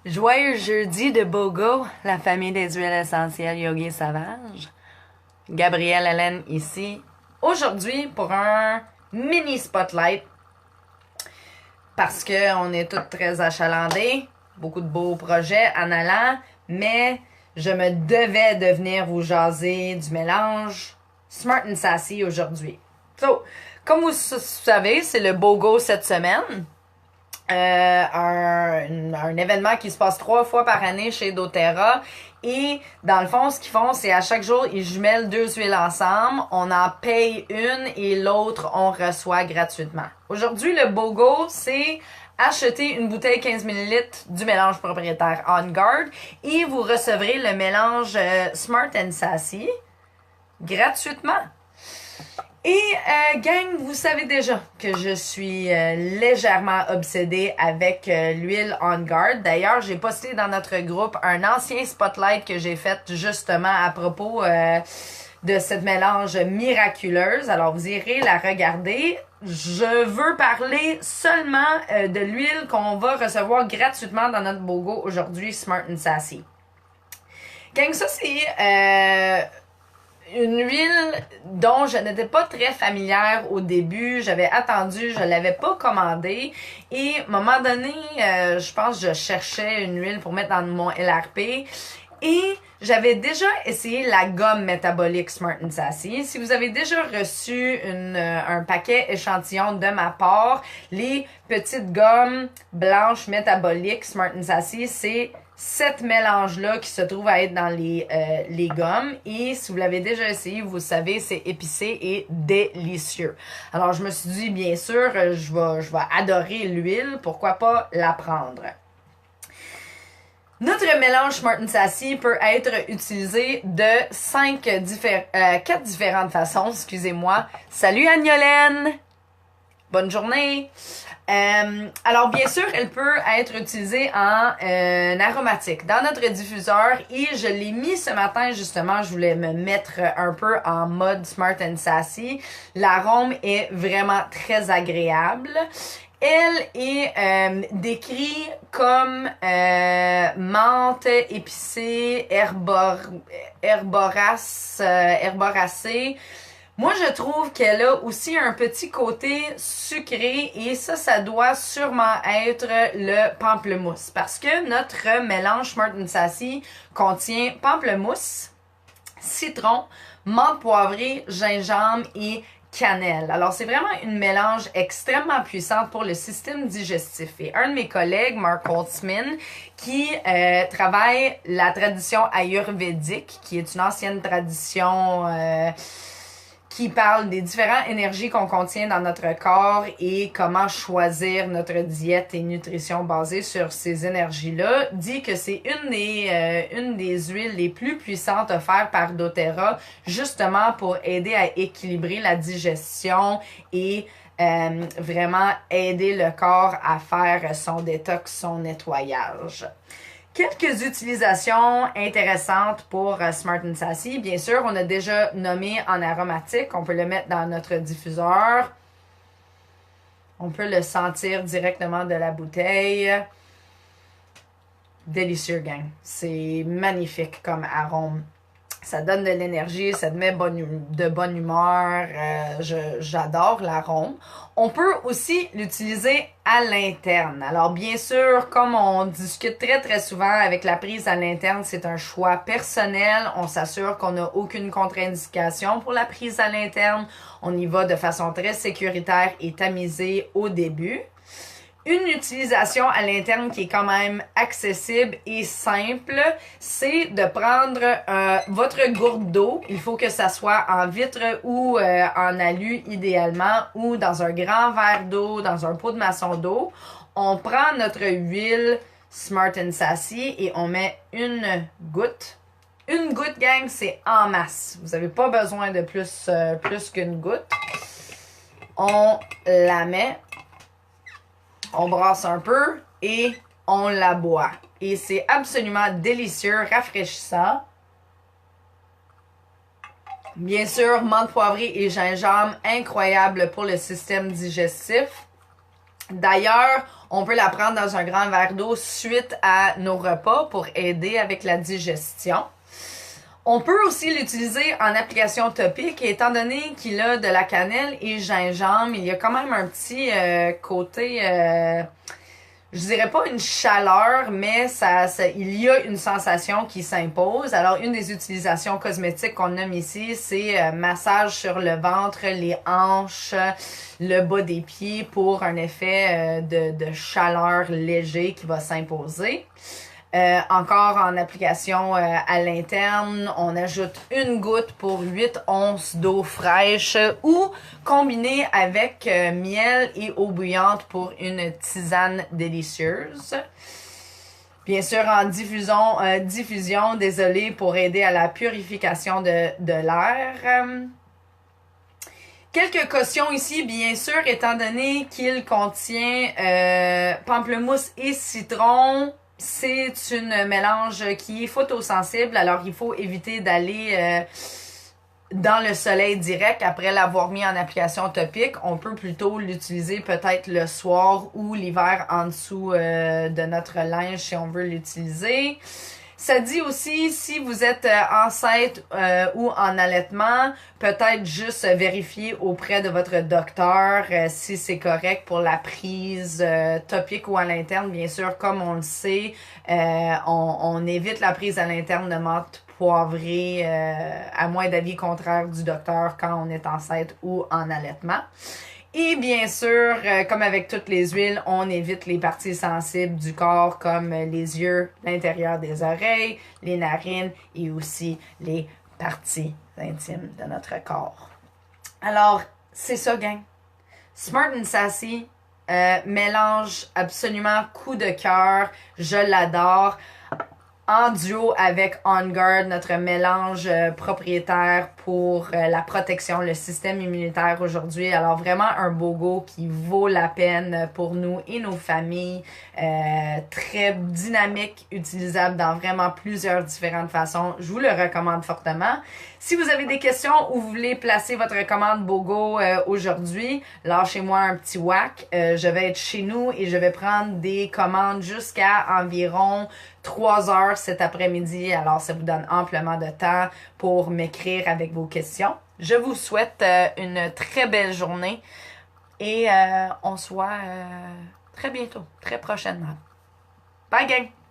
Joyeux jeudi de BOGO, la famille des huiles essentielles Yogi Savage. Gabrielle Hélène ici. Aujourd'hui pour un mini spotlight parce que on est toutes très achalandés, beaucoup de beaux projets en allant, mais je me devais de venir vous jaser du mélange Smart and Sassy aujourd'hui. So, comme vous savez, c'est le BOGO cette semaine. Un événement qui se passe 3 fois par année chez doTERRA. Et dans le fond, ce qu'ils font, c'est à chaque jour, ils jumellent 2 huiles ensemble. On en paye une et l'autre, on reçoit gratuitement. Aujourd'hui, le BOGO, c'est acheter une bouteille 15 ml du mélange propriétaire On Guard et vous recevrez le mélange Smart and Sassy gratuitement. Et gang, vous savez déjà que je suis légèrement obsédée avec l'huile On Guard. D'ailleurs, j'ai posté dans notre groupe un ancien spotlight que j'ai fait justement à propos de cette mélange miraculeuse. Alors, vous irez la regarder. Je veux parler seulement de l'huile qu'on va recevoir gratuitement dans notre BOGO aujourd'hui, Smart and Sassy. Gang, ça c'est une huile dont je n'étais pas très familière au début. J'avais attendu, je l'avais pas commandée. Et à un moment donné, je pense que je cherchais une huile pour mettre dans mon LRP. Et j'avais déjà essayé la gomme métabolique Smart and Sassy. Si vous avez déjà reçu un paquet échantillon de ma part, les petites gommes blanches métaboliques Smart and Sassy, c'est cet mélange-là qui se trouve à être dans les gommes. Et si vous l'avez déjà essayé, vous savez, c'est épicé et délicieux. Alors, je me suis dit, bien sûr, je vais adorer l'huile. Pourquoi pas la prendre? Notre mélange Smart and Sassy peut être utilisé de 4 différentes façons, excusez-moi. Salut Agnolène! Bonne journée! Alors bien sûr, elle peut être utilisée en aromatique dans notre diffuseur et je l'ai mis ce matin justement, je voulais me mettre un peu en mode Smart and Sassy. L'arôme est vraiment très agréable. Elle est décrite comme menthe épicée, herboracée. Moi, je trouve qu'elle a aussi un petit côté sucré et ça doit sûrement être le pamplemousse. Parce que notre mélange Smart and Sassy contient pamplemousse, citron, menthe poivrée, gingembre et cannelle. Alors, c'est vraiment une mélange extrêmement puissante pour le système digestif. Et un de mes collègues, Mark Holtzman, qui travaille la tradition ayurvédique, qui est une ancienne tradition qui parle des différentes énergies qu'on contient dans notre corps et comment choisir notre diète et nutrition basée sur ces énergies-là, dit que c'est une des huiles les plus puissantes offertes par doTERRA, justement pour aider à équilibrer la digestion et vraiment aider le corps à faire son détox, son nettoyage. Quelques utilisations intéressantes pour Smart and Sassy. Bien sûr, on a déjà nommé en aromatique. On peut le mettre dans notre diffuseur. On peut le sentir directement de la bouteille. Délicieux, gang. C'est magnifique comme arôme. Ça donne de l'énergie, ça te met de bonne humeur. J'adore l'arôme. On peut aussi l'utiliser à l'interne. Alors bien sûr, comme on discute très très souvent avec la prise à l'interne, c'est un choix personnel. On s'assure qu'on n'a aucune contre-indication pour la prise à l'interne. On y va de façon très sécuritaire et tamisée au début. Une utilisation à l'interne qui est quand même accessible et simple, c'est de prendre votre gourde d'eau. Il faut que ça soit en vitre ou en alu idéalement, ou dans un grand verre d'eau, dans un pot de maçon d'eau. On prend notre huile Smart and Sassy et on met une goutte. Une goutte, gang, c'est en masse. Vous n'avez pas besoin de plus qu'une goutte. On la met. On brasse un peu et on la boit. Et c'est absolument délicieux, rafraîchissant. Bien sûr, menthe poivrée et gingembre, incroyable pour le système digestif. D'ailleurs, On peut la prendre dans un grand verre d'eau suite à nos repas pour aider avec la digestion. On peut aussi l'utiliser en application topique, et étant donné qu'il a de la cannelle et gingembre, il y a quand même un petit côté, je dirais pas une chaleur, mais il y a une sensation qui s'impose. Alors, une des utilisations cosmétiques qu'on nomme ici, c'est massage sur le ventre, les hanches, le bas des pieds pour un effet de chaleur léger qui va s'imposer. Encore en application à l'interne, on ajoute une goutte pour 8 onces d'eau fraîche ou combiné avec miel et eau bouillante pour une tisane délicieuse. Bien sûr, en diffusion, désolé, pour aider à la purification de l'air. Quelques cautions ici, bien sûr, étant donné qu'il contient pamplemousse et citron. C'est une mélange qui est photosensible, alors il faut éviter d'aller dans le soleil direct après l'avoir mis en application topique. On peut plutôt l'utiliser peut-être le soir ou l'hiver en dessous de notre linge si on veut l'utiliser. Ça dit aussi, si vous êtes enceinte ou en allaitement, peut-être juste vérifier auprès de votre docteur si c'est correct pour la prise topique ou à l'interne. Bien sûr, comme on le sait, on évite la prise à l'interne de menthe poivrée à moins d'avis contraire du docteur quand on est enceinte ou en allaitement. Et bien sûr, comme avec toutes les huiles, on évite les parties sensibles du corps comme les yeux, l'intérieur des oreilles, les narines et aussi les parties intimes de notre corps. Alors, c'est ça, gang. Smart and Sassy, mélange absolument coup de cœur, je l'adore. En duo avec On Guard, notre mélange propriétaire pour la protection, le système immunitaire aujourd'hui. Alors vraiment un BOGO qui vaut la peine pour nous et nos familles. Très dynamique, utilisable dans vraiment plusieurs différentes façons. Je vous le recommande fortement. Si vous avez des questions ou vous voulez placer votre commande BOGO aujourd'hui, lâchez-moi un petit whack. Je vais être chez nous et je vais prendre des commandes jusqu'à environ 3 heures cet après-midi. Alors, ça vous donne amplement de temps pour m'écrire avec vos questions. Je vous souhaite une très belle journée et on se voit très bientôt, très prochainement. Bye gang!